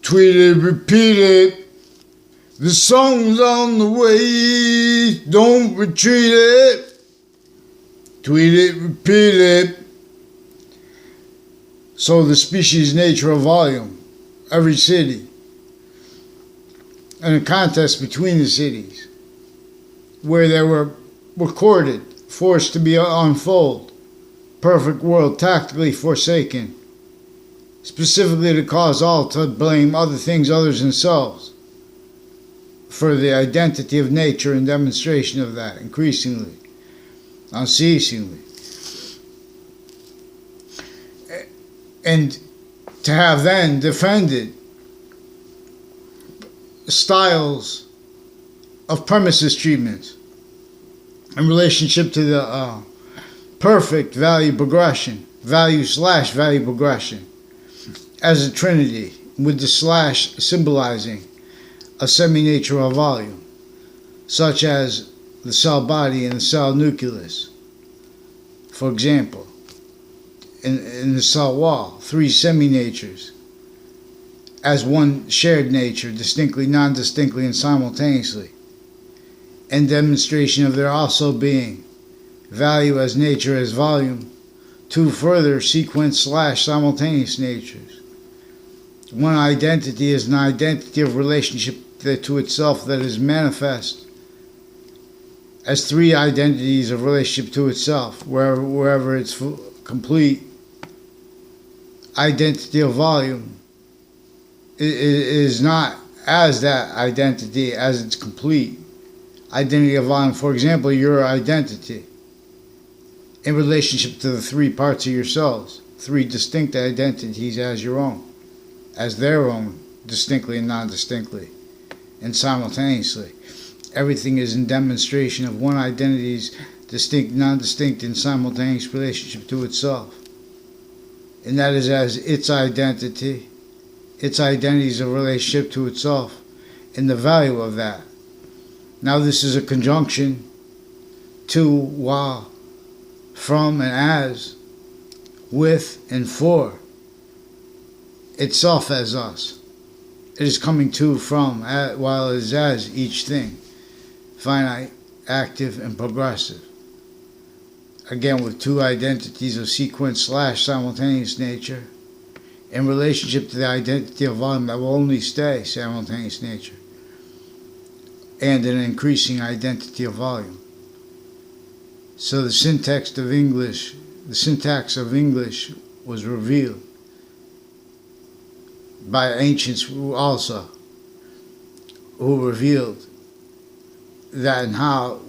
Tweet it, repeat it. The song's on the way. Don't retreat it. Tweet it, repeat it. So the species nature of volume, every city, and a contest between the cities, where they were recorded, forced to be unfold, perfect world tactically forsaken, specifically to cause all to blame other things other than themselves for the identity of nature and demonstration of that increasingly, unceasingly. And to have then defended styles of premises treatment in relationship to the perfect value progression, value/value progression, as a trinity, with the slash symbolizing a semi-nature of volume, such as the cell body and the cell nucleus. For example, in the cell wall, three semi-natures as one shared nature, distinctly, non-distinctly, and simultaneously, and demonstration of there also being value as nature as volume, two further sequence/simultaneous natures. One identity is an identity of relationship to itself that is manifest as three identities of relationship to itself, wherever it's complete identity of volume is not as that identity as its complete identity of volume. For example, your identity in relationship to the three parts of yourselves, three distinct identities as your own, as their own, distinctly and non-distinctly, and simultaneously. Everything is in demonstration of one identity's distinct, non-distinct, and simultaneous relationship to itself. And that is as its identity is a relationship to itself, and the value of that. Now this is a conjunction to, while, from, and as, with, and for, itself as us. It is coming to, from, while it is as each thing, finite, active, and progressive. Again, with two identities of sequence/simultaneous nature in relationship to the identity of volume that will only stay simultaneous nature, and an increasing identity of volume. So the syntax of English was revealed by ancients also, who revealed that and how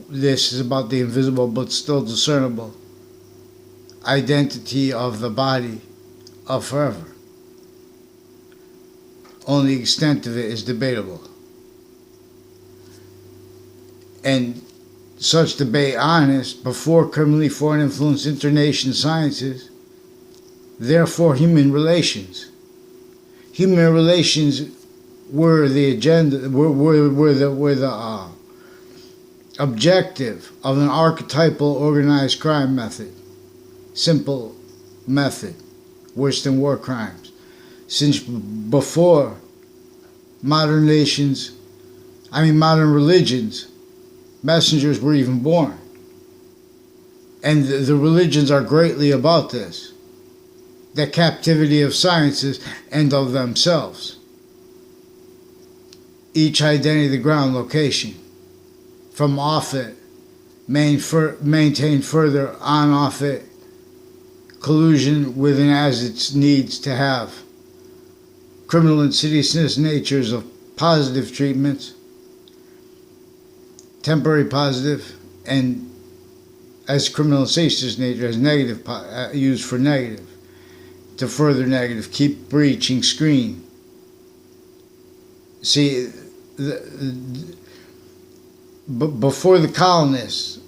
this is about the invisible but still discernible identity of the body of forever. Only the extent of it is debatable. And such debate honest before criminally foreign influence internation sciences, therefore human relations. Human relations were the agenda, were the objective of an archetypal organized crime method, simple method, worse than war crimes. Since before modern religions, messengers were even born. And the religions are greatly about this, the captivity of sciences and of themselves. Each identity, the ground location, from off it, maintain further on off it, collusion with and as it needs to have. Criminal insidiousness natures of positive treatments, temporary positive, and as criminal insidiousness nature as negative, used for negative, to further negative, keep breaching, screen. See, before the colonists,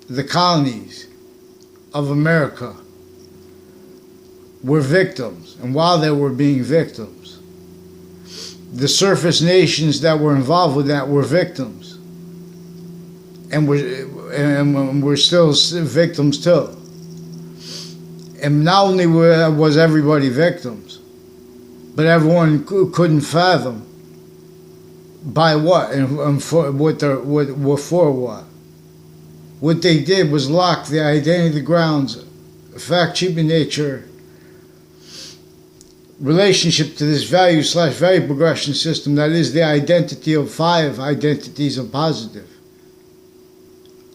the colonies of America were victims, and while they were being victims, the surface nations that were involved with that were victims, and we're still victims too. And not only was everybody victims, but everyone couldn't fathom by what and for what. What they did was lock the identity grounds, fact, human nature, relationship to this value/value progression system that is the identity of 5 identities of positive,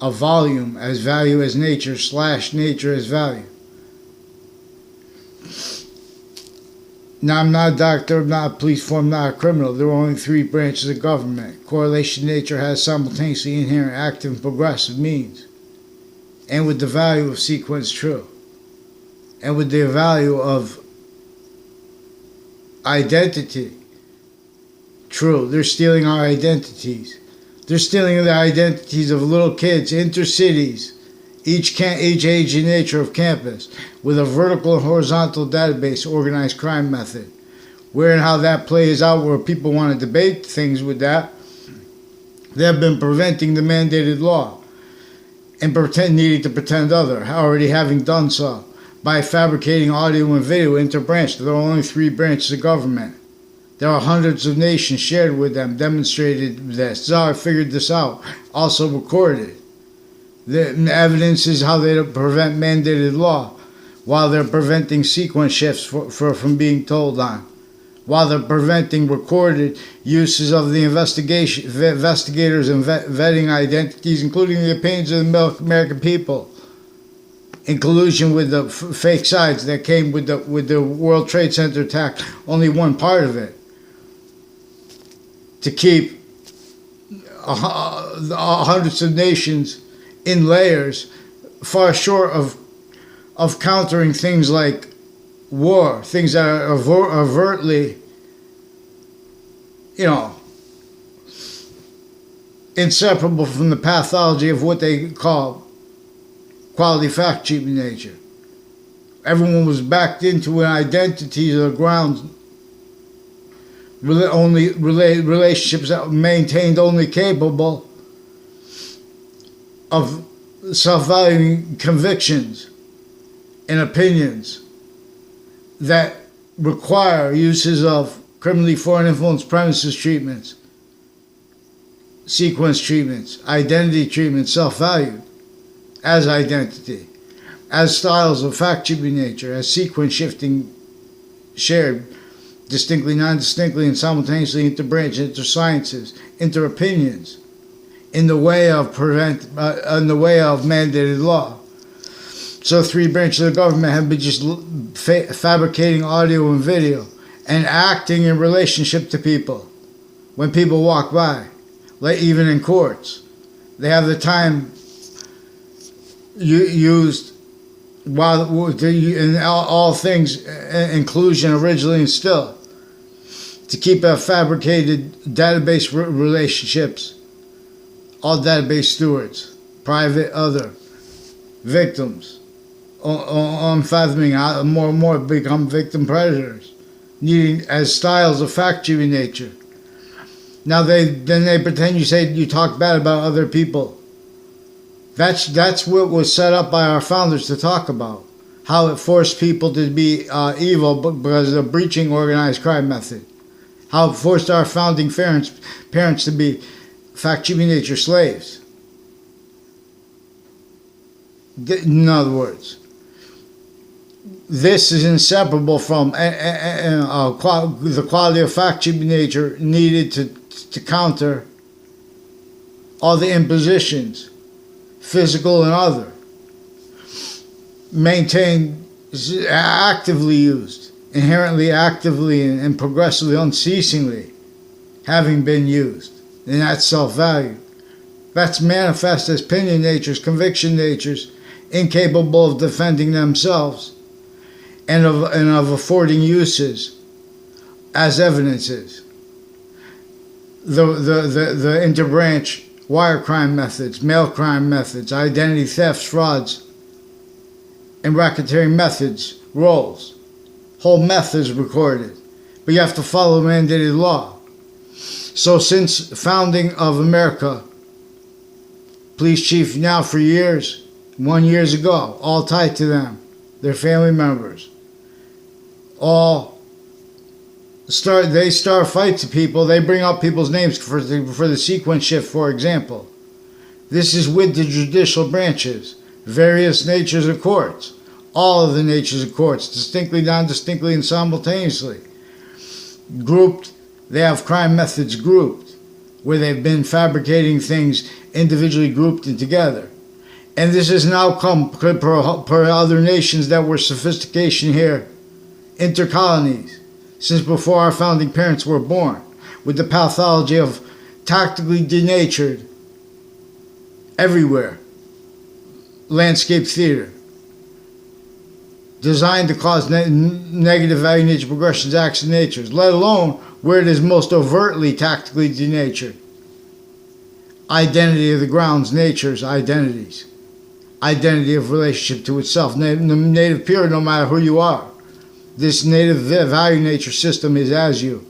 of volume as value as nature/nature as value. Now, I'm not a doctor, I'm not a police force, I'm not a criminal. There are only 3 branches of government. Correlation nature has simultaneously inherent active and progressive means, and with the value of sequence true, and with the value of identity true. They're stealing our identities. They're stealing the identities of little kids, intercities, each age and nature of campus, with a vertical and horizontal database organized crime method. Where and how that plays out, where people want to debate things with that, they have been preventing the mandated law and needing to pretend other, already having done so, by fabricating audio and video interbranch. There are only 3 branches of government. There are hundreds of nations shared with them, demonstrated this. Czar figured this out, also recorded. The evidence is how they prevent mandated law, while they're preventing sequence shifts from being told on, while they're preventing recorded uses of the investigators and vetting identities, including the opinions of the American people, in collusion with the fake sides that came with the World Trade Center attack, only one part of it, to keep hundreds of nations in layers, far short of countering things like war, things that are overtly, inseparable from the pathology of what they call quality fact cheating nature. Everyone was backed into an identity of the ground, only relationships that were maintained only capable of self-valuing convictions and opinions that require uses of criminally foreign influence premises treatments, sequence treatments, identity treatments, self-value as identity, as styles of fact-cheating nature, as sequence shifting shared distinctly, non-distinctly, and simultaneously interbranch, intersciences, interopinions, in the way of mandated law. So 3 branches of the government have been just fabricating audio and video and acting in relationship to people when people walk by, like even in courts. They have the time used while in all things, inclusion originally and still, to keep a fabricated database relationships, all database stewards, private, other, victims, unfathoming, more and more become victim predators, needing as styles of fact-cheating nature. Now they pretend you talk bad about other people. That's what was set up by our founders to talk about. How it forced people to be evil because of the breaching organized crime method. How it forced our founding parents to be fact-cheating nature slaves. In other words, this is inseparable from the quality of fact-cheating nature needed to counter all the impositions, physical and other, maintained, actively used, inherently actively and progressively, unceasingly having been used. And that's self-value. That's manifest as opinion natures, conviction natures, incapable of defending themselves and of affording uses as evidences. The interbranch wire crime methods, mail crime methods, identity thefts, frauds, and racketeering methods, roles. Whole methods recorded. But you have to follow mandated law. So since founding of America, police chief now for years, 1 year ago, all tied to them, their family members, all they start fights to people. They bring up people's names for the sequence shift, for example. This is with the judicial branches, various natures of courts, all of the natures of courts, distinctly, non-distinctly, and simultaneously. Grouped, they have crime methods grouped, where they've been fabricating things individually grouped and together. And this has now come per other nations that were sophistication here, intercolonies, since before our founding parents were born, with the pathology of tactically denatured everywhere landscape theater, designed to cause negative value nature progressions, acts and natures, let alone where it is most overtly tactically denatured. Identity of the grounds, natures, identities. Identity of relationship to itself. Native period, no matter who you are. This native value nature system is as you.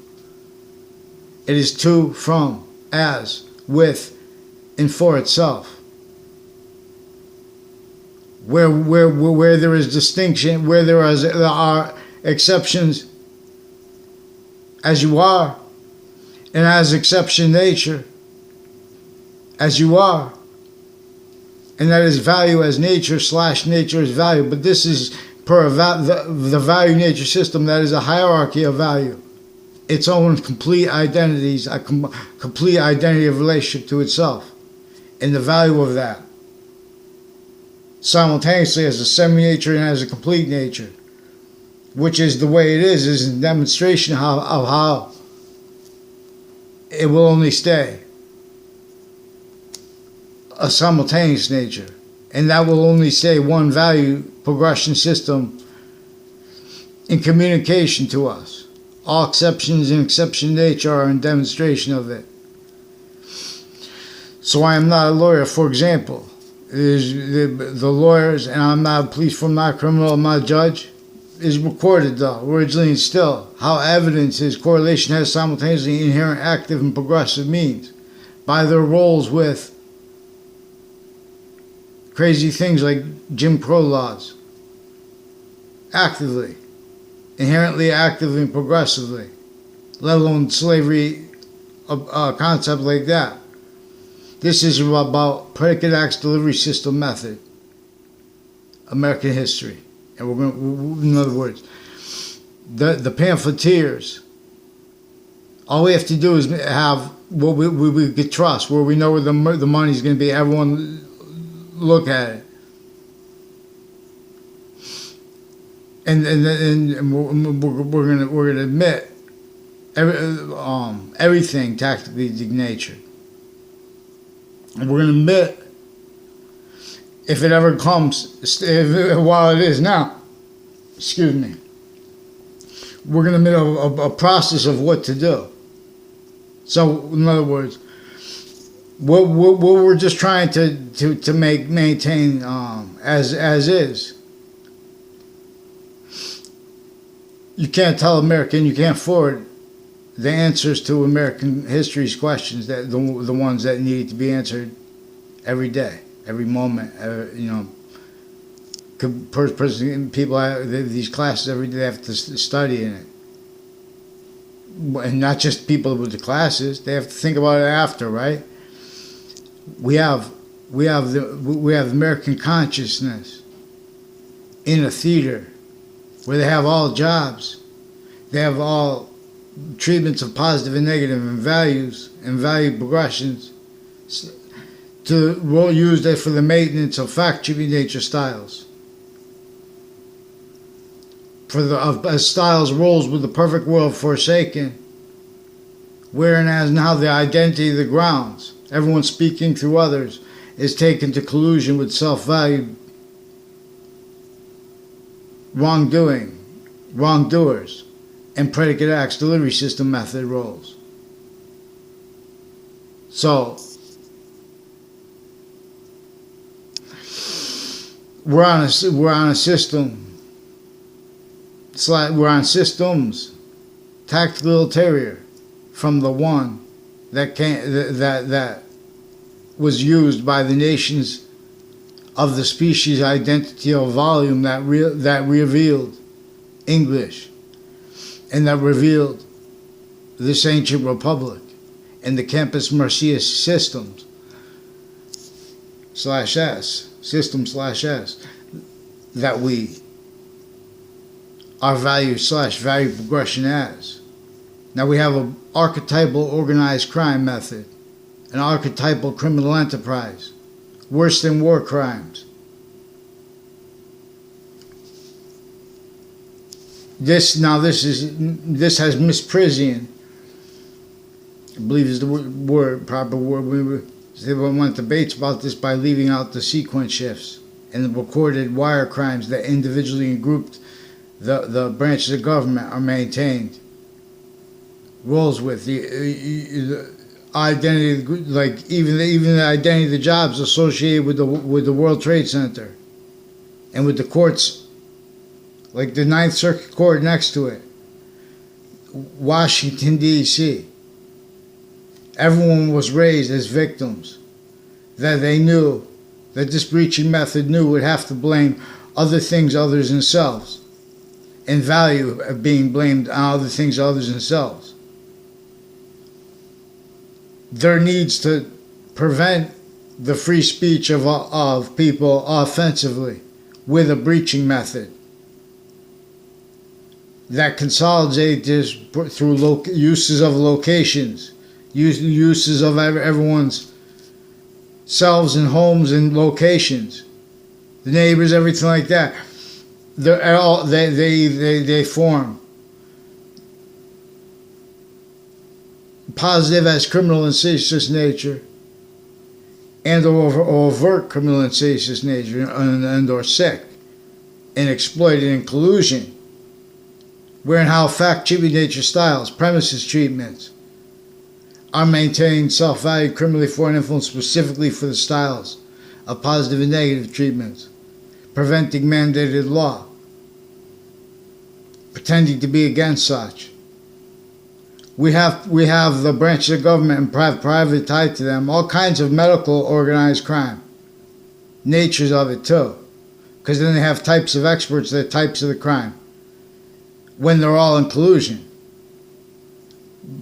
It is to, from, as, with, and for itself. Where there is distinction, where there are exceptions, as you are, and as exception nature, as you are, and that is value as nature / nature as value. But this is per the value nature system, that is a hierarchy of value, its own complete identities, a complete identity of relationship to itself, and the value of that, simultaneously as a semi-nature and as a complete nature, which is the way it is a demonstration of how it will only stay a simultaneous nature, and that will only stay one value progression system in communication to us. All exceptions and exception nature are in demonstration of it. So I am not a lawyer, for example. The lawyers, and I'm not a police form, not a criminal, I'm not a judge, is recorded though, originally and still. How evidence is correlation has simultaneously inherent active and progressive means by their roles with crazy things like Jim Crow laws. Actively, inherently actively and progressively, let alone slavery, a concept like that. This is about predicate acts delivery system method, American history. And we're going to, in other words, the pamphleteers, all we have to do is have what we could trust, where we know where the money's going to be. Everyone look at it. And we're gonna admit everything tactically denatured. And we're gonna admit, if it ever comes, while it is now, excuse me, we're gonna admit a process of what to do. So, in other words, what we're just trying to maintain as is. You can't tell American, you can't forward the answers to American history's questions, that the ones that need to be answered every day, every moment. People have these classes every day, they have to study in it, and not just people with the classes. They have to think about it after, right? We have American consciousness in a theater, where they have all jobs, they have all treatments of positive and negative and values and value progressions to use that for the maintenance of fact-treating nature styles. As styles roles with the perfect world forsaken, wherein as now the identity of the grounds, everyone speaking through others, is taken to collusion with self-value wrongdoers, and predicate acts delivery system method roles. So we're on a system. We're on systems, tactical ulterior, from the one that was used by the nations of the species identity of volume that revealed English, and that revealed this ancient republic and the campus martius systems /s system /s that we our value /value progression as. Now we have an archetypal organized crime method, an archetypal criminal enterprise, worse than war crimes. This has Miss Prisian, I believe is the proper word. They want debates about this by leaving out the sequence shifts and the recorded wire crimes that individually and grouped the branches of government are maintained. Rolls with the identity, like even the identity of the jobs associated with the World Trade Center, and with the courts, like the Ninth Circuit Court next to it, Washington D.C. Everyone was raised as victims, that they knew that this breaching method would have to blame other things other than themselves, and value of being blamed on other things other than themselves. There needs to prevent the free speech of people offensively with a breaching method that consolidates this through uses of locations, uses of everyone's selves and homes and locations, the neighbors, everything like that. They form positive as criminal and seditious nature, and or overt criminal and seditious nature, and or sick and exploited in collusion, where and how fact-cheating nature styles, premises treatments are maintaining self-value criminally for and influence specifically for the styles of positive and negative treatments, preventing mandated law, pretending to be against such. We have the branches of government and private tied to them, all kinds of medical organized crime, natures of it too, because then they have types of experts that are types of the crime, when they're all in collusion,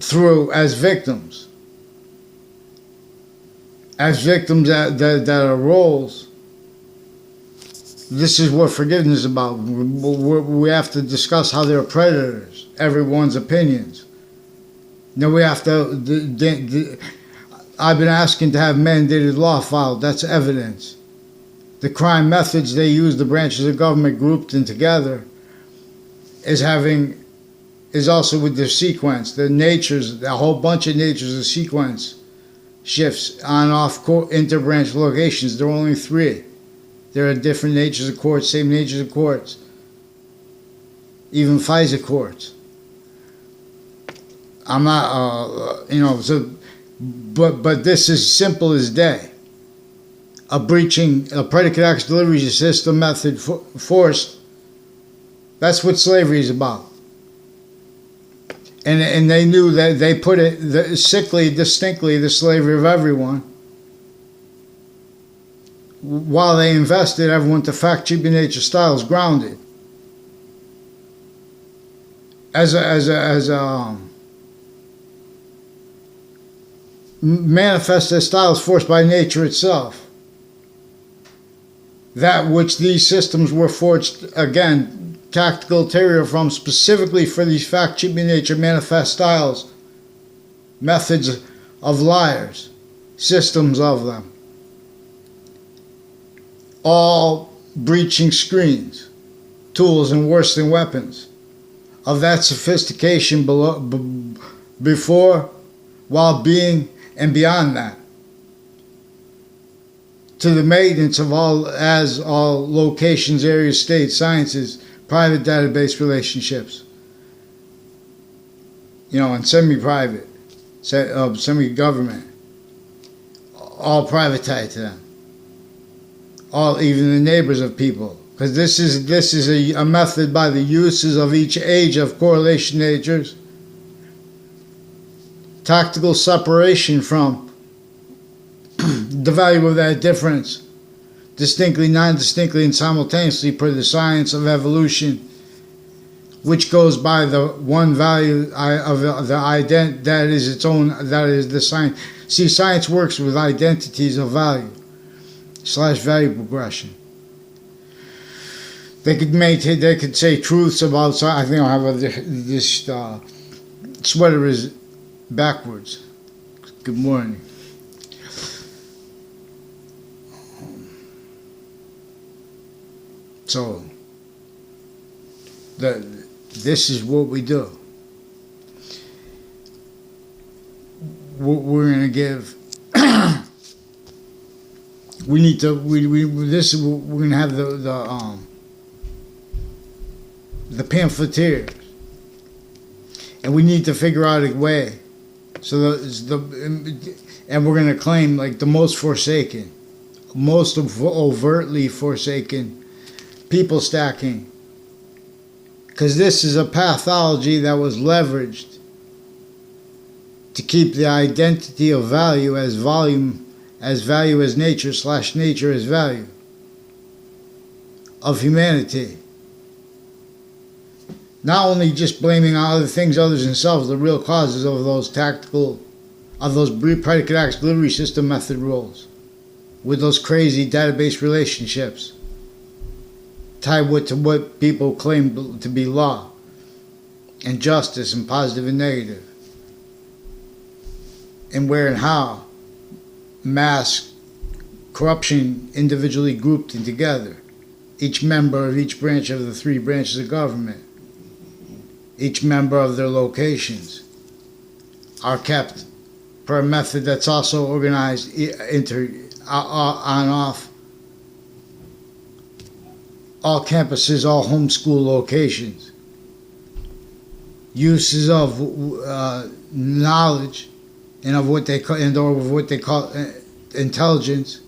through as victims that are roles. This is what forgiveness is about. We have to discuss how they're predators, everyone's opinions. Now we have to, I've been asking to have mandated law filed. That's evidence. The crime methods they use, the branches of government grouped in together, is also with their sequence, the natures, a whole bunch of natures of sequence shifts on off interbranch locations. There are only 3. There are different natures of courts, same natures of courts, even FISA courts. I'm not, but this is simple as day. A predicate acts delivery system method forced. That's what slavery is about. And they knew that they put it distinctly, the slavery of everyone, while they invested everyone to fact-cheating nature styles grounded as a manifest as styles forced by nature itself. That which these systems were forged, again, tactical material from specifically for these fact-cheating nature manifest styles, methods of liars, systems of them, all breaching screens, tools, and worse than weapons of that sophistication before, while being, and beyond that, to the maintenance of all locations, areas, states, sciences, private database relationships, and semi-private, semi-government, all privatized to them, all, even the neighbors of people, because this is a method by the uses of each age of correlation natures, tactical separation from the value of that difference, distinctly, non-distinctly, and simultaneously per the science of evolution, which goes by the one value of the ident that is its own, that is the science. See, science works with identities of value / value progression. They could say truths about. I think I'll have this sweater is backwards. Good morning. So this is what we do. We're going to give. We're going to have the pamphleteers, and we need to figure out a way. So and we're going to claim like the most forsaken, most overtly forsaken, people stacking. Because this is a pathology that was leveraged to keep the identity of value as volume, as value as nature / nature as value of humanity. Not only just blaming other things other than themselves, the real causes of those predicate acts delivery system method rules, with those crazy database relationships tied to what people claim to be law and justice and positive and negative, and where and how mass corruption individually grouped and together, each member of each branch of the 3 branches of government, each member of their locations, are kept per a method that's also organized on off all campuses, all homeschool locations, uses of knowledge and of what they call intelligence,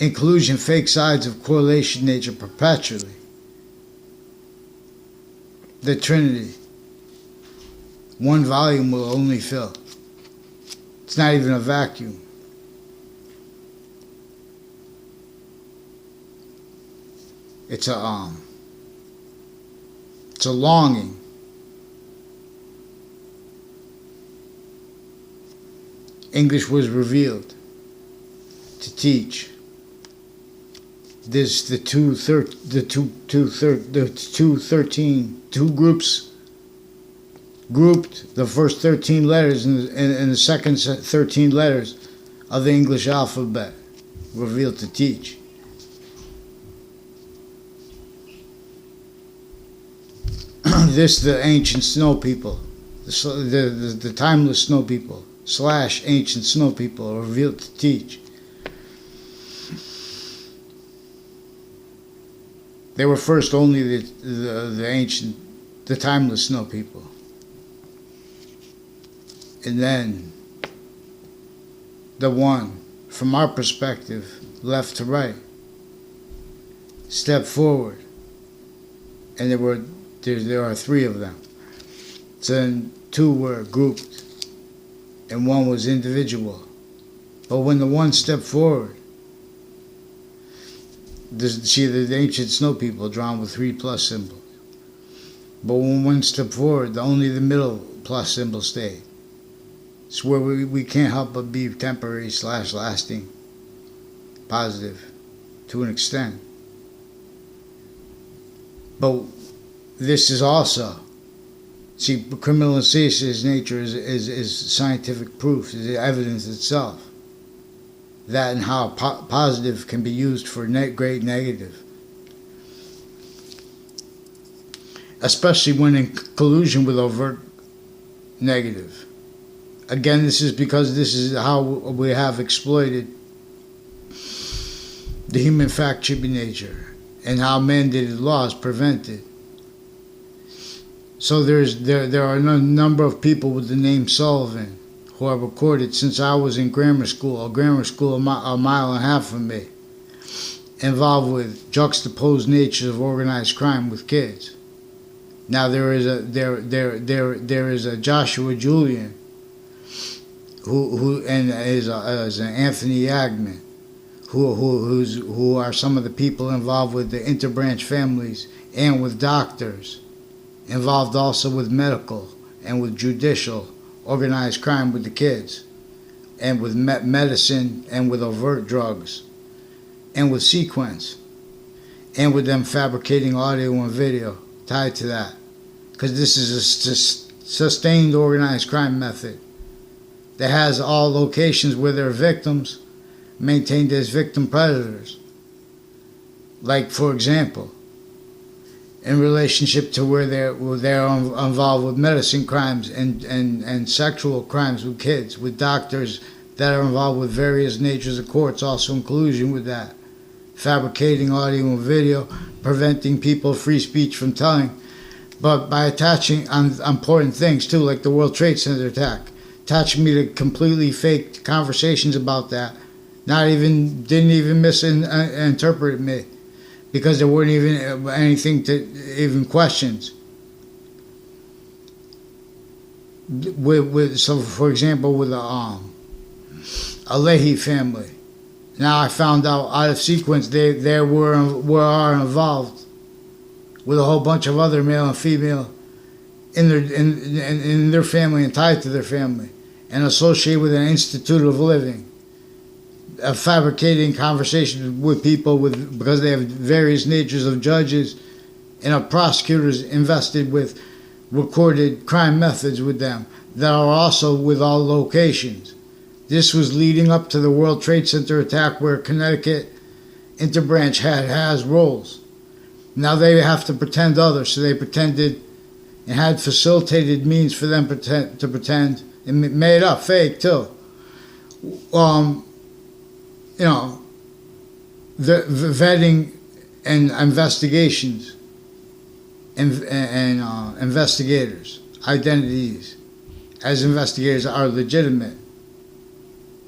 inclusion, fake sides of correlation nature perpetually. The Trinity. One volume will only fill. It's not even a vacuum. It's a longing. English was revealed to teach. There's the two groups grouped the first 13 letters and the second 13 letters of the English alphabet, revealed to teach. This the ancient snow people, the timeless snow people / ancient snow people are revealed to teach. They were first only the ancient, the timeless snow people. And then the one, from our perspective, left to right, stepped forward. And there are 3 of them. So then 2 were grouped and 1 was individual. But when the one stepped forward, the ancient snow people drawn with 3+ symbols. But when one stepped forward, only the middle plus symbol stayed. It's where we can't help but be temporary / lasting, positive, to an extent. But this is also, see, criminal and seditious nature is scientific proof, is evidence itself. That and how positive can be used for great negative. Especially when in collusion with overt negative. Again, this is because this is how we have exploited the human fact-shipping nature and how mandated laws prevent it. So there are a number of people with the name Sullivan who have recorded since I was in grammar school a mile and a half from me, involved with juxtaposed natures of organized crime with kids. Now there is a Joshua Julian who is an Anthony Yagman, who are some of the people involved with the interbranch families and with doctors, involved also with medical and with judicial organized crime with the kids, and with medicine and with overt drugs, and with sequence, and with them fabricating audio and video tied to that. Because this is a sustained organized crime method that has all locations where there are victims maintained as victim predators. Like, for example, in relationship to where they're involved with medicine crimes and sexual crimes with kids, with doctors that are involved with various natures of courts, also in collusion with that. Fabricating audio and video, preventing people free speech from telling, but by attaching on important things too, like the World Trade Center attack, attaching me to completely fake conversations about that, didn't even misinterpret me, because there weren't even anything to even questions. So for example, with a Leahy family, now I found out of sequence they are involved with a whole bunch of other male and female in their family and tied to their family, and associated with an institute of living, fabricating conversations with people because they have various natures of judges and of prosecutors invested with recorded crime methods with them that are also with all locations. This was leading up to the World Trade Center attack, where Connecticut interbranch has roles. Now they have to pretend others, so they pretended and had facilitated means for them to pretend, and made up fake too. The vetting and investigations and investigators, identities as investigators are legitimate.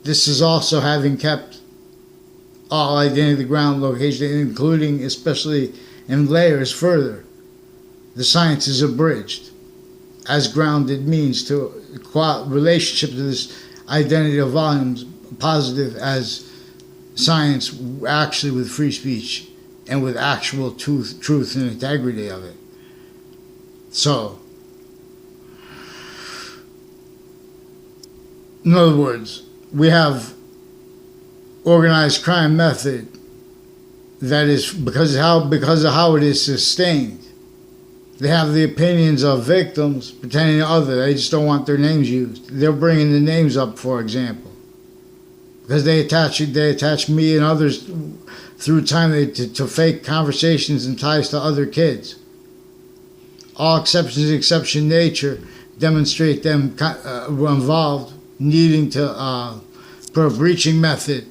This is also having kept all identity of the ground location, including especially in layers further. The science is abridged as grounded means to relationship to this identity of volumes, positive as science actually with free speech and with actual truth and integrity of it. So, in other words, we have organized crime method that is because of how it is sustained. They have the opinions of victims pretending to other. They just don't want their names used. They're bringing the names up, for example, because they attach me and others through time to fake conversations and ties to other kids. All exceptions, exception nature, demonstrate them were involved, needing to per a breaching method,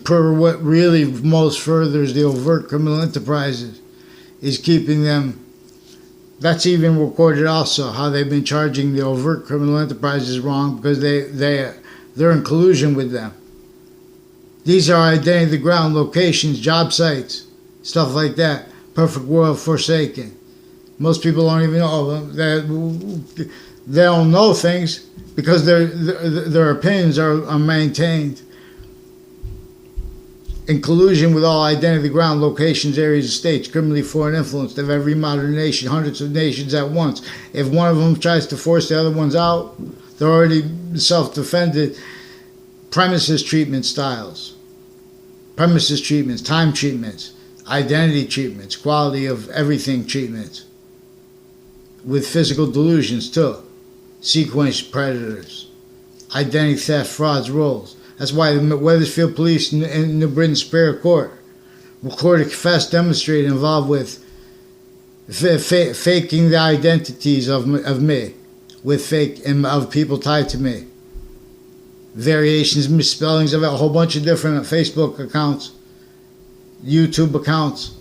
per what really most furthers the overt criminal enterprises, is keeping them. That's even recorded also, how they've been charging the overt criminal enterprises wrong because they're in collusion with them. These are identity of the ground locations, job sites, stuff like that. Perfect world forsaken. Most people don't even know. They don't know things because their opinions are maintained in collusion with all identity of the ground locations, areas, of states, criminally foreign influence of every modern nation, hundreds of nations at once. If one of them tries to force the other ones out, they're already self-defended. Premises treatment styles, premises treatments, time treatments, identity treatments, quality of everything treatments, with physical delusions too, sequence predators, identity theft, frauds, roles. That's why the Wethersfield Police in New Britain Superior Court recorded, confessed, demonstrated, involved with faking the identities of me, with fake of people tied to me. Variations, misspellings of it, a whole bunch of different Facebook accounts, YouTube accounts.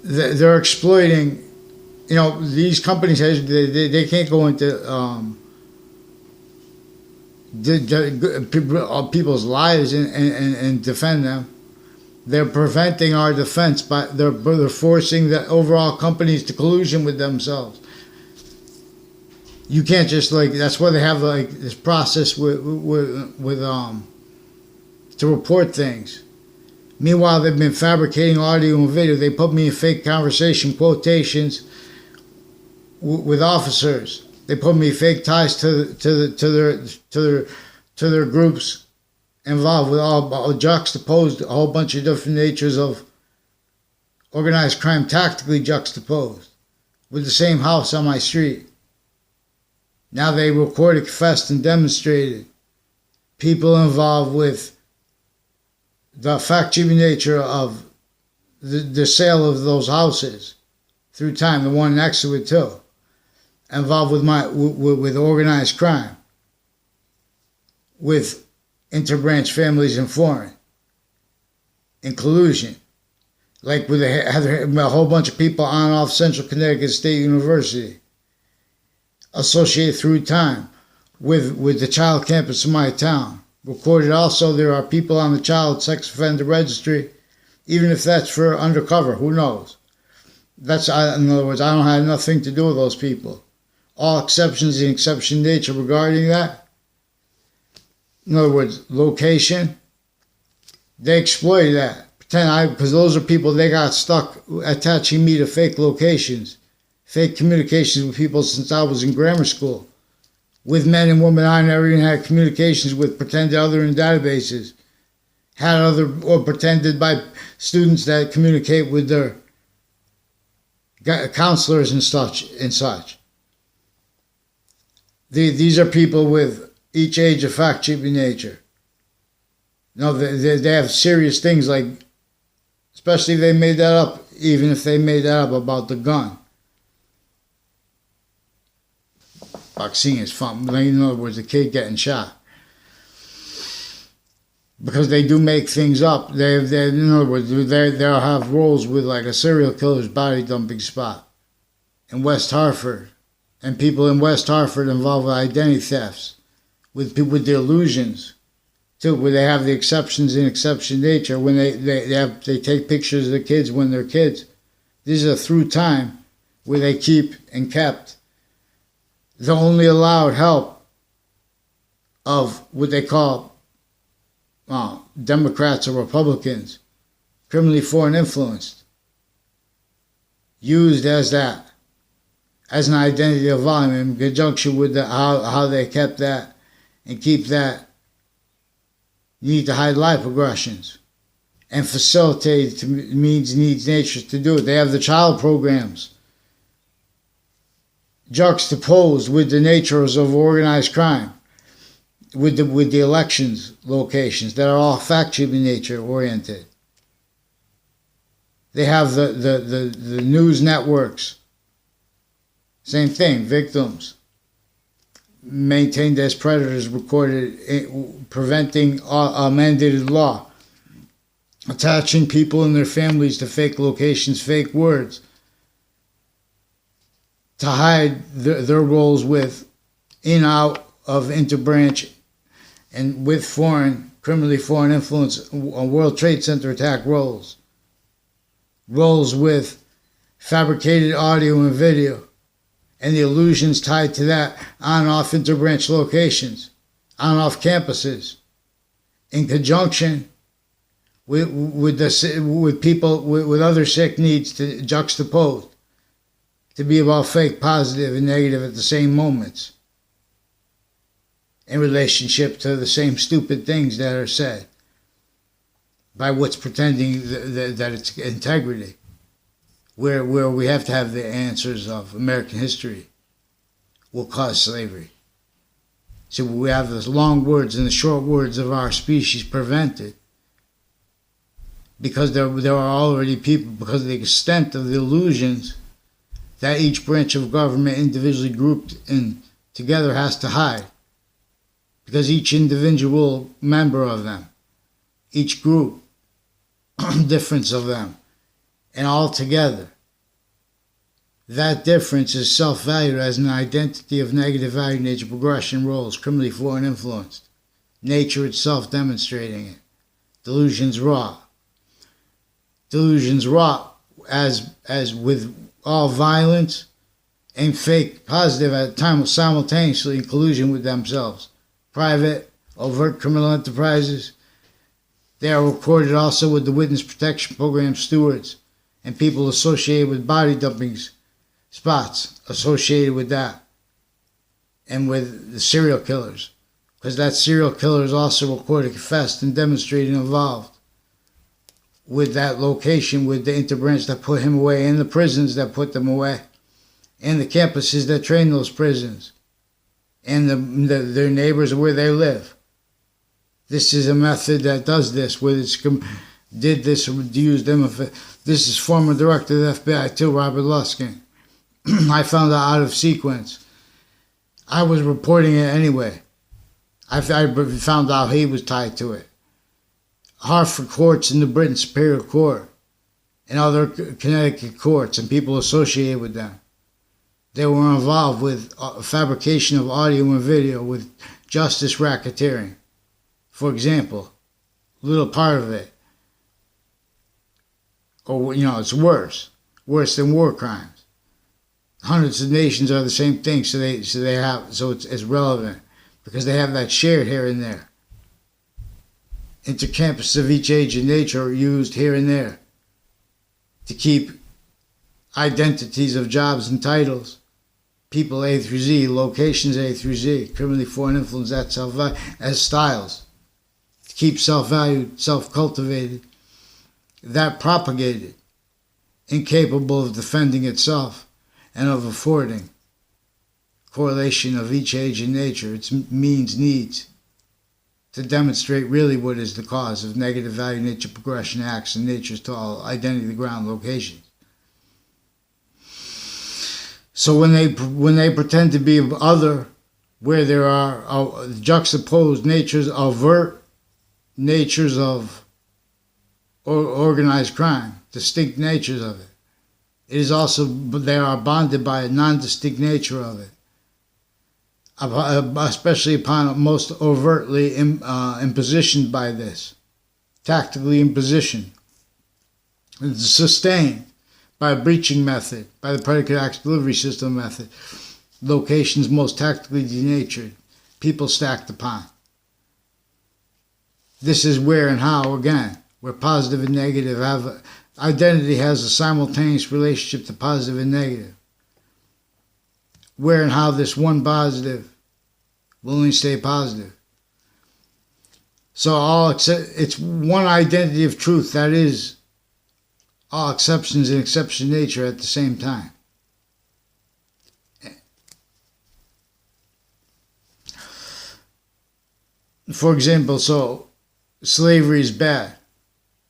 They're exploiting, these companies, they can't go into people's lives and defend them. They're preventing our defense by they're forcing the overall companies to collusion with themselves. You can't just that's why they have this process with to report things. Meanwhile, they've been fabricating audio and video. They put me in fake conversation quotations with officers. They put me in fake ties to their groups involved with all juxtaposed a whole bunch of different natures of organized crime, tactically juxtaposed with the same house on my street. Now they recorded, confessed, and demonstrated people involved with the fact-cheating nature of the sale of those houses through time, the one next to it too, involved with organized crime, with interbranch families and foreign, in collusion, like with a whole bunch of people on and off Central Connecticut State University, associated through time with the child campus in my town. Recorded also, there are people on the child sex offender registry, even if that's for undercover, who knows? In other words, I don't have nothing to do with those people. All exceptions in exception nature regarding that. In other words, location, they exploit that. Because those are people, they got stuck attaching me to fake locations, fake communications with people since I was in grammar school. With men and women I never even had communications with, pretended other in databases, or pretended by students that communicate with their counselors and such. These are people with each age of fact-cheating nature. No, they have serious things like, especially if they made that up, even if they made that up about the gun. Vaccine is fun. In other words, the kid getting shot. Because they do make things up. In other words, they'll have roles with like a serial killer's body dumping spot in West Hartford. And people in West Hartford involved with identity thefts, with people with the illusions, too, where they have the exceptions in exception nature, when they take pictures of the kids when they're kids. These are through time where they keep and kept the only allowed help of what they call Democrats or Republicans, criminally foreign influenced, used as that, as an identity of volume in conjunction with how they kept that and keep that. You need to hide life progressions and facilitate means, needs, natures to do it. They have the child programs juxtaposed with the natures of organized crime, with the elections locations that are all fact-cheating nature oriented. They have the news networks. Same thing, victims maintained as predators, recorded, preventing mandated law, attaching people and their families to fake locations, fake words, to hide their roles with in-out of interbranch and with criminally foreign influence on World Trade Center attack roles with fabricated audio and video, and the illusions tied to that on and off interbranch locations, on and off campuses, in conjunction with people with other sick needs to juxtapose, to be about fake positive and negative at the same moments, in relationship to the same stupid things that are said by what's pretending that it's integrity, where we have to have the answers of American history will cause slavery. So we have the long words and the short words of our species prevented because there are already people, because of the extent of the illusions that each branch of government individually grouped in together has to hide. Because each individual member of them, each group, difference of them, and all together, that difference is self-valued as an identity of negative value, nature, progression, roles, criminally foreign influenced, nature itself demonstrating it. Delusions wrought. Delusions wrought as with all violence and fake positive at times simultaneously in collusion with themselves. Private, overt criminal enterprises, They are recorded also with the Witness Protection Program stewards and people associated with body dumping spots associated with that, and with the serial killers, because that serial killer is also recorded, confessed, and demonstrated involved with that location, with the interbranch that put him away, and the prisons that put them away, and the campuses that train those prisons, and their neighbors where they live. This is a method that does this, where it's did this or used them. This is former director of the FBI too, Robert Luskin. I found out of sequence. I was reporting it anyway. I found out he was tied to it. Hartford courts and the Britain Superior Court and other Connecticut courts and people associated with them. They were involved with fabrication of audio and video with justice racketeering. For example, a little part of it. Or, it's worse than war crimes. Hundreds of nations are the same thing, so it's relevant because they have that shared here and there. Intercampus of each age and nature are used here and there to keep identities of jobs and titles, people A through Z, locations A through Z, criminally foreign influence that self-value as styles, to keep self-valued, self-cultivated, that propagated, incapable of defending itself and of affording correlation of each age and nature, its means, needs, to demonstrate really what is the cause of negative value, nature, progression, acts, and natures to all identity, ground, locations. So when they pretend to be other, where there are juxtaposed natures, overt natures of organized crime, distinct natures of it, it is also, they are bonded by a non-distinct nature of it, especially upon most overtly impositioned by this, tactically impositioned, and sustained by a breaching method, by the predicate acts delivery system method, locations most tactically denatured, people stacked upon. This is where and how, again, where positive and negative have, identity has a simultaneous relationship to positive and negative. Where and how this one positive will only stay positive. So it's one identity of truth that is all exceptions and exception nature at the same time. For example, so slavery is bad,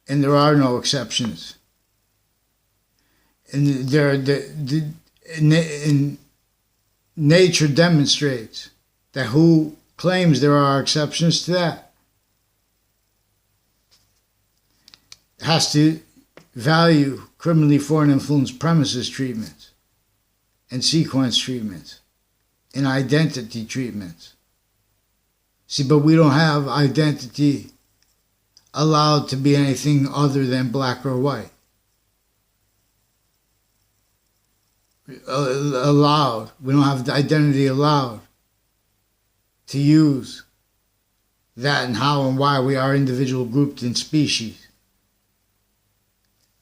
and there are no exceptions. And nature demonstrates that who claims there are exceptions to that has to value criminally foreign influence premises treatments and sequence treatments and identity treatments. See, but we don't have identity allowed to be anything other than black or white. Allowed. We don't have the identity allowed to use that and how and why we are individual grouped in species.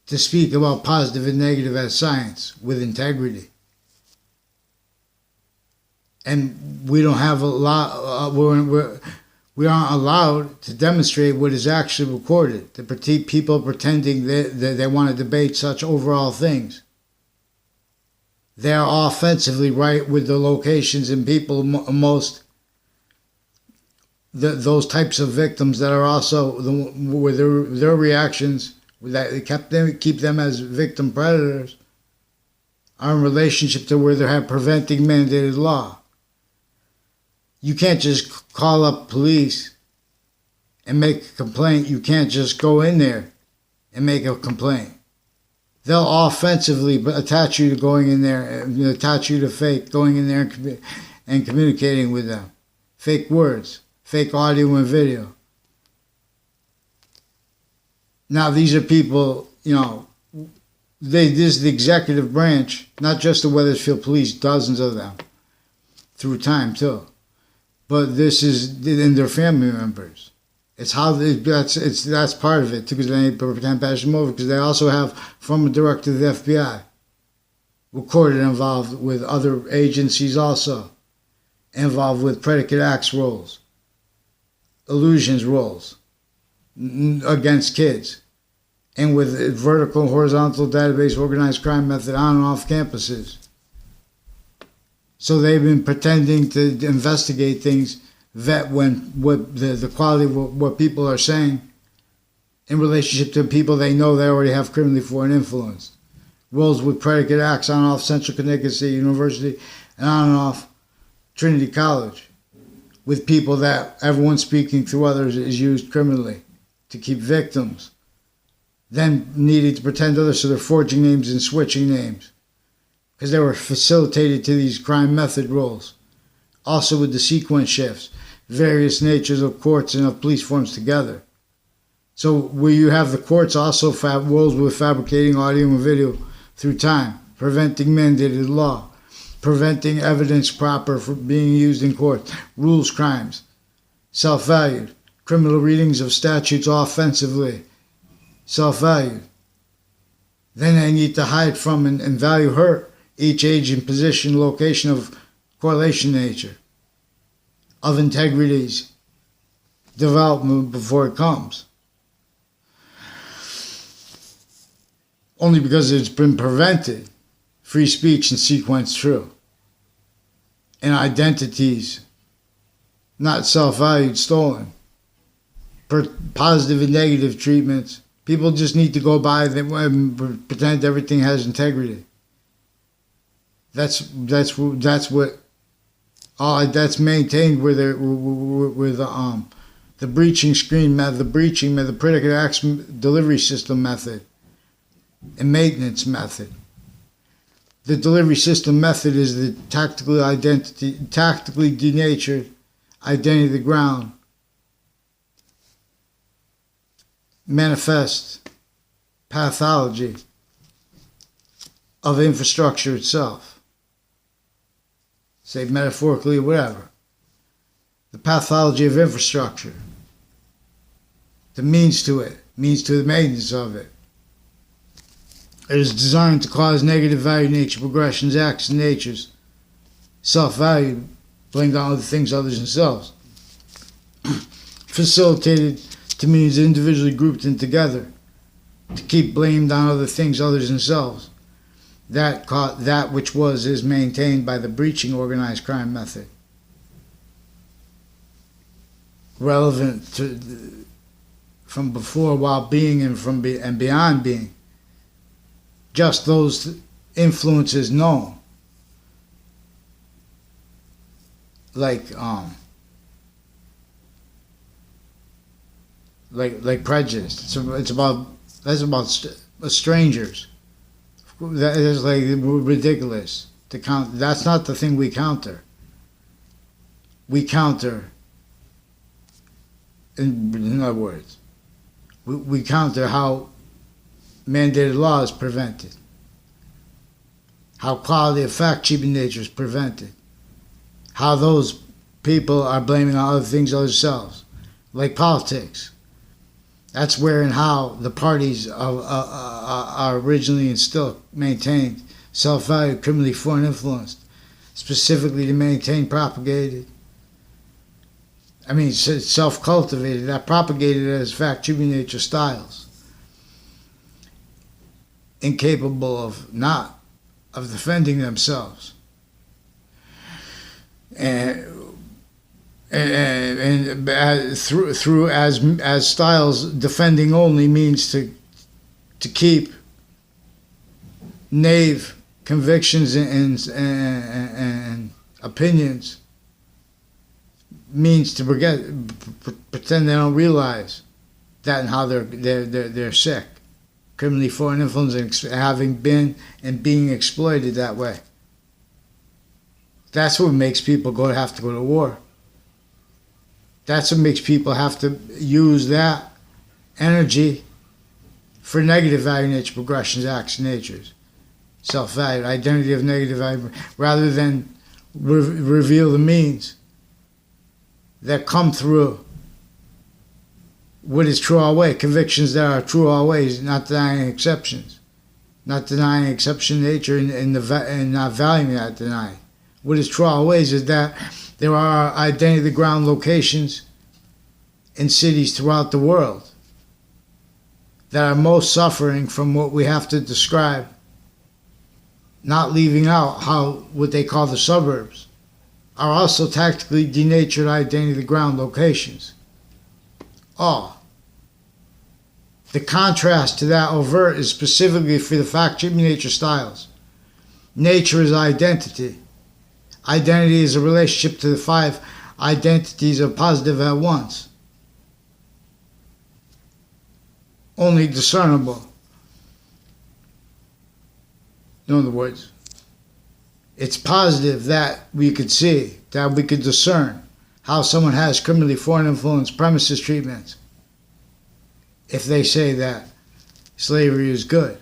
To speak about positive and negative as science with integrity. And we don't have a lot, we aren't allowed to demonstrate what is actually recorded. The people pretending that they want to debate such overall things. They are offensively right with the locations and people those types of victims that are also with their reactions that keep them as victim predators are in relationship to where they have preventing mandated law. You can't just call up police and make a complaint. You can't just go in there and make a complaint. They'll offensively attach you to going in there, and attach you to fake, going in there and communicating with them. Fake words, fake audio and video. Now these are people, this is the executive branch, not just the Wethersfield Police, dozens of them, through time too. But this is in their family members. It's how that's part of it because they pretend pass them over because they also have from a director of the FBI, recorded involved with other agencies also, involved with predicate acts roles, illusions roles against kids, and with vertical and horizontal database organized crime method on and off campuses. So they've been pretending to investigate things, vet what the quality of what people are saying in relationship to people they know they already have criminally foreign influence. Roles with predicate acts on and off Central Connecticut State University and on and off Trinity College with people that everyone speaking through others is used criminally to keep victims. Then needing to pretend others, so they're forging names and switching names because they were facilitated to these crime method roles. Also with the sequence shifts, various natures of courts and of police forms together. So where you have the courts also roles with fabricating audio and video through time, preventing mandated law, preventing evidence proper for being used in court, rules crimes, self-valued, criminal readings of statutes offensively, self-valued. Then they need to hide from and value her, each age and position, location of correlation nature, of integrities, development before it comes. Only because it's been prevented, free speech and sequence true. And identities, not self-valued, stolen. Positive and negative treatments. People just need to go by them and pretend everything has integrity. That's what that's maintained with the breaching screen method, the predicate acts delivery system method, and maintenance method. The delivery system method is the tactically denatured identity of the ground, manifest pathology of infrastructure itself. Say metaphorically or whatever. The pathology of infrastructure. The means to it, means to the maintenance of it. It is designed to cause negative value nature progressions, acts, and natures. Self-value, blamed on other things other than themselves. Facilitated to means individually grouped in together. To keep blamed on other things other than themselves. That which is maintained by the breaching organized crime method. Relevant to from before, while being, and beyond being. Just those influences known. Like prejudice. That's about strangers. That is like ridiculous to count. That's not the thing we counter. We counter, in other words, we counter how mandated law is prevented, how quality of fact cheaping nature is prevented, how those people are blaming on other things other themselves, like politics. That's where and how the parties are originally and still maintained self-value, criminally foreign influenced, specifically to maintain propagated. Self-cultivated, that propagated as fact-cheaping nature styles, incapable of defending themselves, and through as styles defending only means to keep knave convictions and opinions, means to pretend they don't realize that and how they're sick, criminally foreign influence, having been and being exploited that way. That's what makes people have to go to war. That's what makes people have to use that energy for negative value nature progressions, acts, natures, self-value, identity of negative value, rather than reveal the means that come through What is true always? Convictions that are true always, not denying exceptions. Not denying exception nature and not valuing that denied. What is true always is that there are identity ground locations in cities throughout the world that are most suffering from what we have to describe, not leaving out how what they call the suburbs are also tactically denatured identity ground locations. The contrast to that overt is specifically for the fact treatment nature styles. Nature is identity. Identity is a relationship to the 5 identities of positive at once. Only discernible. In other words, it's positive that we could see, that we could discern how someone has criminally foreign influence premises treatment if they say that slavery is good.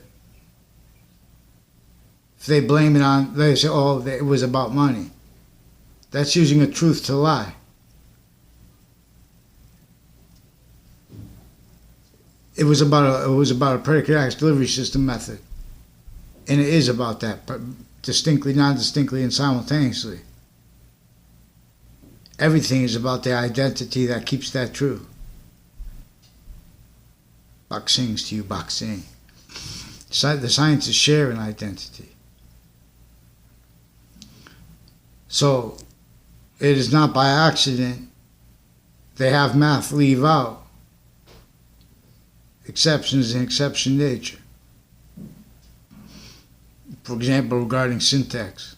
If they blame it on, they say, oh, it was about money. That's using a truth to lie. It was about a predicate acts delivery system method. And it is about that, distinctly, non-distinctly, and simultaneously. Everything is about the identity that keeps that true. Boxings to you, boxing. The sciences share an identity. So, it is not by accident they have math leave out exceptions and exception nature. For example, regarding syntax.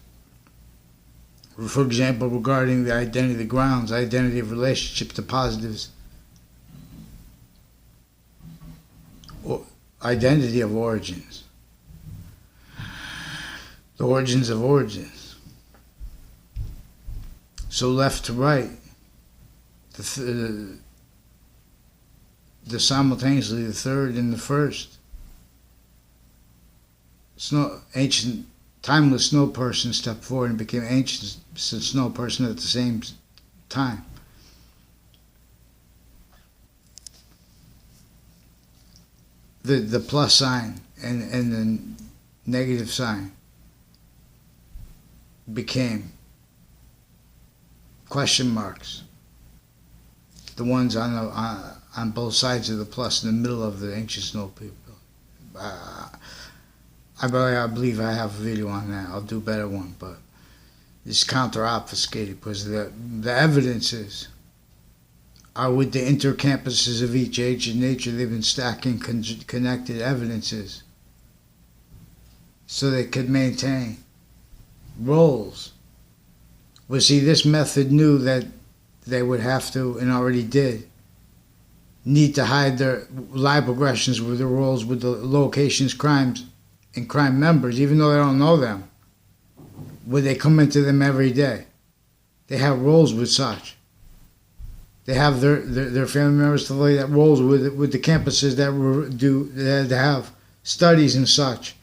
For example, regarding the identity of the grounds, identity of relationship to positives, or identity of origins. The origins of origins. So left to right, the simultaneously the third and the first. Ancient, timeless snow person stepped forward and became ancient snow person at the same time. The plus sign and the negative sign became question marks. The ones on both sides of the plus in the middle of the ancient snow people. I believe I have a video on that. I'll do a better one, but it's counter-obfuscated because the evidences are with the intercampuses of each age and nature. They've been stacking connected evidences so they could maintain roles. Well, see, this method knew that they would have to, and already did, need to hide their lie progressions with the roles with the locations, crimes, and crime members, even though they don't know them. When they come into them every day, they have roles with such. They have their family members to lay that roles with the campuses that have studies and such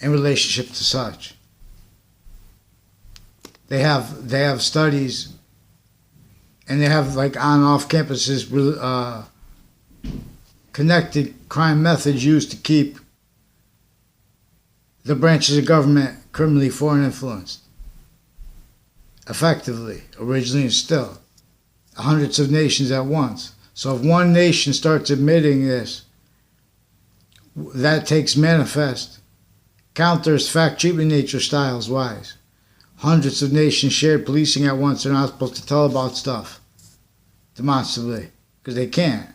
in relationship to such. They have studies, and they have like on-off campuses connected crime methods used to keep the branches of government criminally foreign influenced. Effectively, originally and still. Hundreds of nations at once. So if one nation starts admitting this, that takes manifest, counters fact treatment nature styles wise. Hundreds of nations shared policing at once. They're not supposed to tell about stuff demonstrably, because they can't.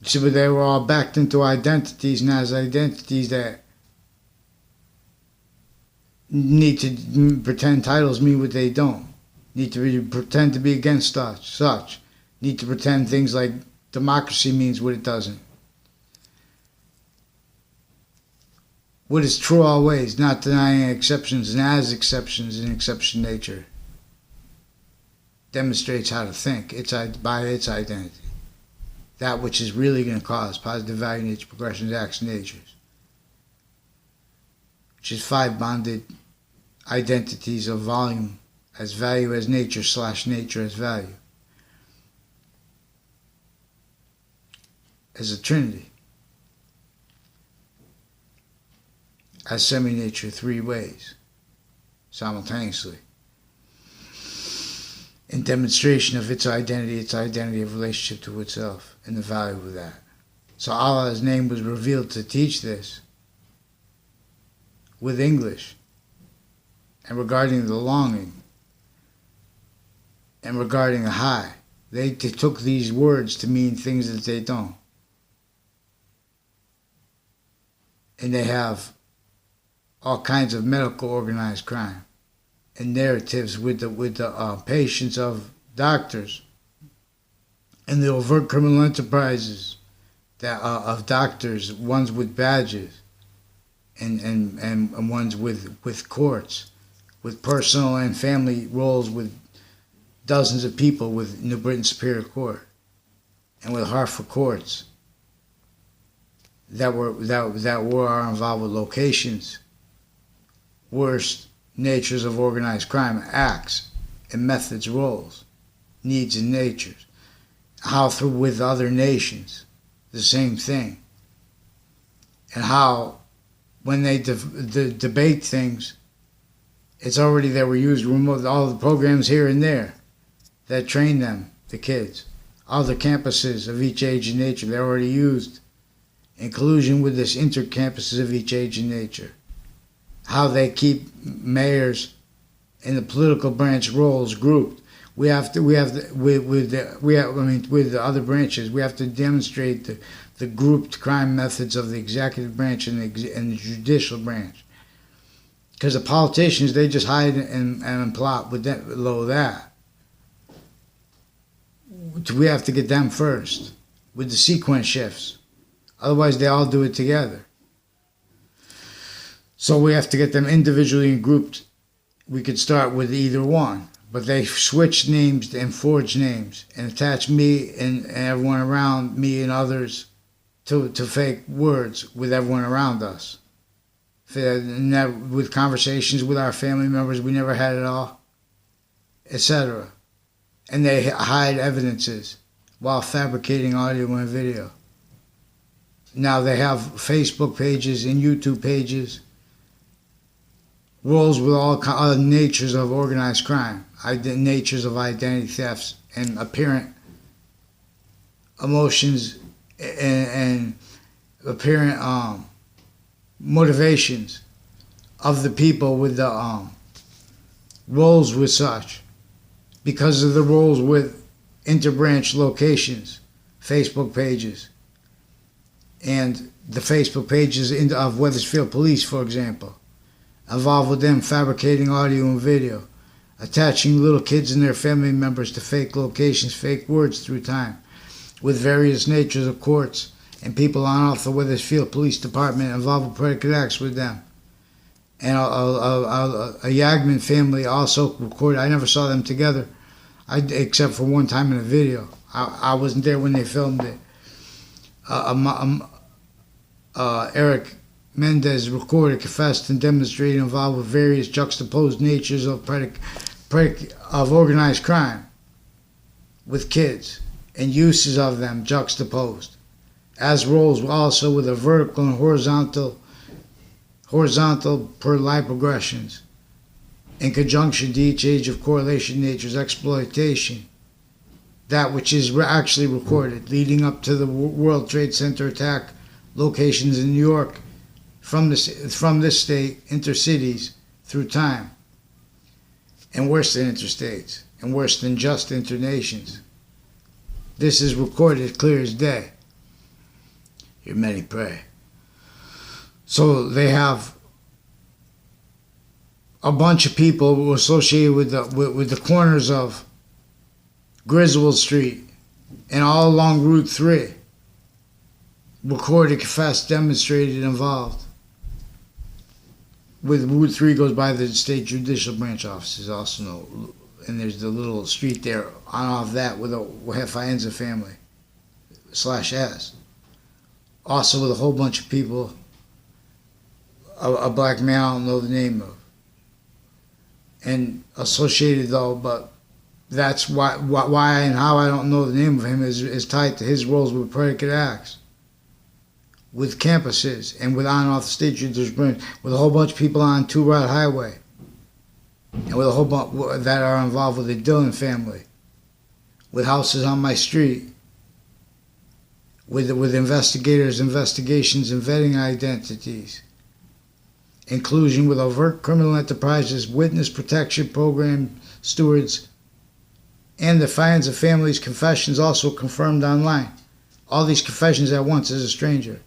See, but they were all backed into identities, and as identities that need to pretend titles mean what they don't. Need to pretend to be against such. Need to pretend things like democracy means what it doesn't. What is true always, not denying exceptions and as exceptions in exception nature, demonstrates how to think by its identity. That which is really going to cause positive value nature, progressions, action natures. Which is 5 bonded identities of volume as value as nature / nature as value. as a trinity, as semi-nature three ways, simultaneously, in demonstration of its identity of relationship to itself, and the value of that. So Allah's name was revealed to teach this with English, and regarding the longing, and regarding the high. They took these words to mean things that they don't. And they have all kinds of medical organized crime and narratives with the patients of doctors, and the overt criminal enterprises that of doctors, ones with badges, and ones with courts, with personal and family roles with dozens of people with New Britain Superior Court and with Hartford courts that were involved with locations, worst natures of organized crime, acts and methods, roles, needs and natures, how through with other nations, the same thing, and how when they debate things, it's already they were used remote, all the programs here and there that train them, the kids, all the campuses of each age and nature, they're already used in collusion with this inter-campuses of each age and nature. How they keep mayors in the political branch roles grouped. With the other branches, we have to demonstrate the grouped crime methods of the executive branch and the judicial branch. Because the politicians, they just hide and plot with that, below that. We have to get them first with the sequence shifts. Otherwise, they all do it together. So we have to get them individually and grouped. We could start with either one, but they switch names and forge names and attach me and everyone around me and others to fake words with everyone around us. With conversations with our family members we never had at all, etc. And they hide evidences while fabricating audio and video. Now they have Facebook pages and YouTube pages, roles with all natures of organized crime, natures of identity thefts, and apparent emotions and apparent motivations of the people with the roles with such, because of the roles with interbranch locations, Facebook pages, and the Facebook pages of Wethersfield Police, for example, involved with them fabricating audio and video, attaching little kids and their family members to fake locations, fake words through time, with various natures of courts and people on off the Wethersfield Police Department involved with predicate acts with them. And a Yagman family also recorded. I never saw them together, except for one time in a video. I wasn't there when they filmed it. Eric Mendez recorded, confessed, and demonstrated involved with various juxtaposed natures of of organized crime with kids and uses of them juxtaposed as roles, also with a vertical and horizontal per line progressions in conjunction to each age of correlation nature's exploitation, that which is actually recorded leading up to the World Trade Center attack locations in New York, from this state, intercities, through time, and worse than interstates, and worse than just internations. This is recorded clear as day. Hear many pray. So they have a bunch of people who are associated with the corners of Griswold Street and all along Route 3. Recorded, confessed, demonstrated, involved. With Route 3 goes by the state judicial branch offices, also know, and there's the little street there on off that with a Faenza family /S. Also with a whole bunch of people, a black man I don't know the name of, and associated though, but that's why and how I don't know the name of him is tied to his roles with predicate acts. with campuses and with on and off the state judicial branch, with a whole bunch of people on 2-route highway, and with a whole bunch that are involved with the Dillon family, with houses on my street, with investigators, investigations, and vetting identities, inclusion with overt criminal enterprises, witness protection program stewards, and the fines of families' confessions also confirmed online. All these confessions at once as a stranger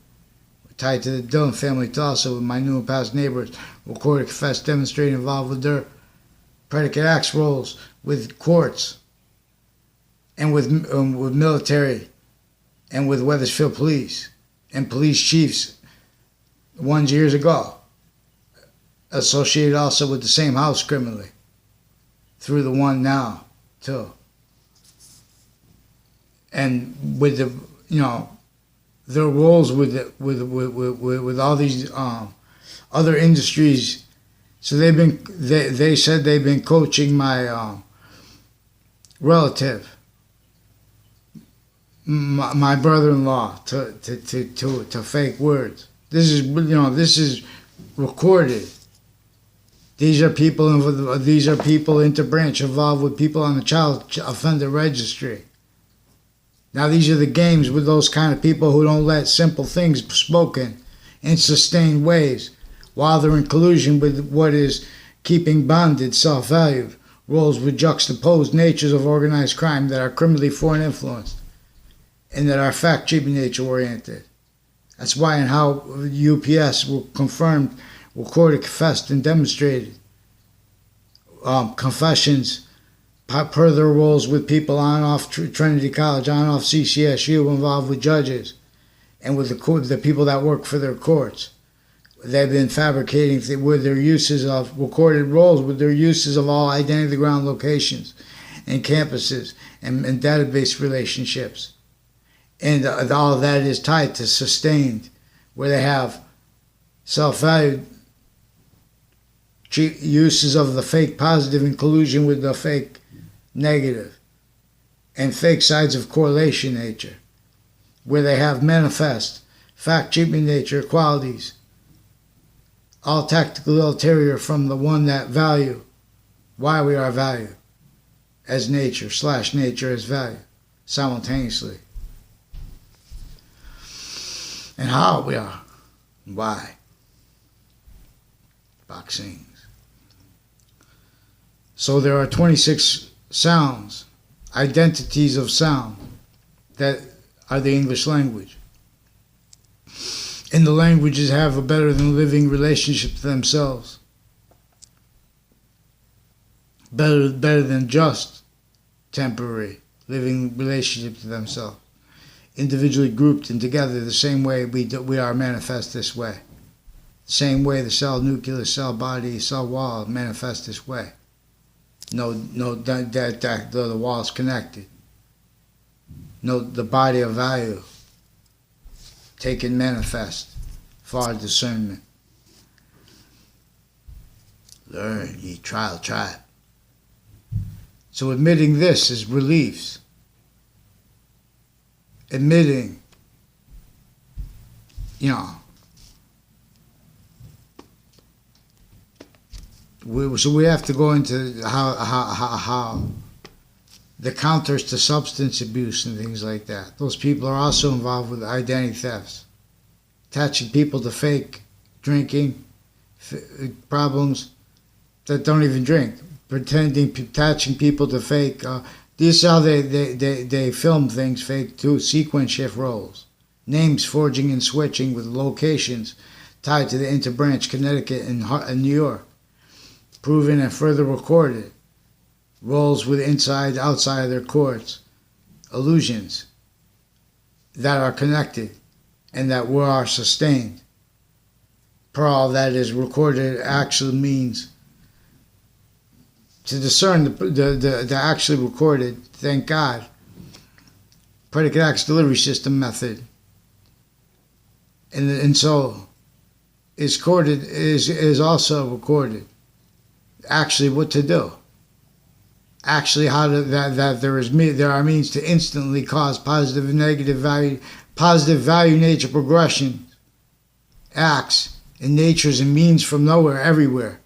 were tied to the Dillon family, to also with my new and past neighbors, recorded, confessed, demonstrated, involved with their predicate acts roles, with courts, and with military, and with Wethersfield police, and police chiefs, ones years ago, associated also with the same house criminally, through the one now, too. And with the, their roles with all these other industries. So they said they've been coaching my relative, my brother-in-law, to fake words. This is recorded. These are people interbranch involved with people on the child offender registry. Now these are the games with those kind of people who don't let simple things spoken in sustained ways, while they're in collusion with what is keeping bonded, self-valued roles with juxtaposed natures of organized crime that are criminally foreign influenced and that are fact-cheating nature oriented. That's why and how UPS were confirmed, recorded, confessed, and demonstrated confessions per their roles with people on and off Trinity College, on and off CCSU, involved with judges, and with the people that work for their courts. They've been fabricating with their uses of recorded roles, with their uses of all identity ground locations and campuses and database relationships. And all of that is tied to sustained, where they have self-valued uses of the fake positive in collusion with the fake negative, and fake sides of correlation nature, where they have manifest, fact-cheating nature qualities, all tactical ulterior from the one that value, why we are value, as nature, / nature as value, simultaneously. And how we are, why. Boxings. So there are 26 sounds, identities of sound, that are the English language. And the languages have a better than living relationship to themselves. Better than just temporary living relationship to themselves. Individually grouped and together the same way we are manifest this way. Same way the cell nucleus, cell body, cell wall manifest this way. The wall is connected. The body of value taken manifest for our discernment. Learn, ye tribe. So admitting this is reliefs. Admitting, so we have to go into how the counters to substance abuse and things like that. Those people are also involved with identity thefts, attaching people to fake drinking problems that don't even drink, attaching people to fake. This is how they film things fake too. Sequence shift roles, names forging and switching with locations tied to the interbranch Connecticut and New York. Proven and further recorded, roles with inside, outside of their courts, illusions that are connected and that are sustained. Per all that is recorded actually means to discern the actually recorded, thank God, predicate acts delivery system method. And so is also recorded. Actually what to do. Actually how to, that there are means to instantly cause positive and negative value nature progression acts, and natures and means from nowhere, everywhere.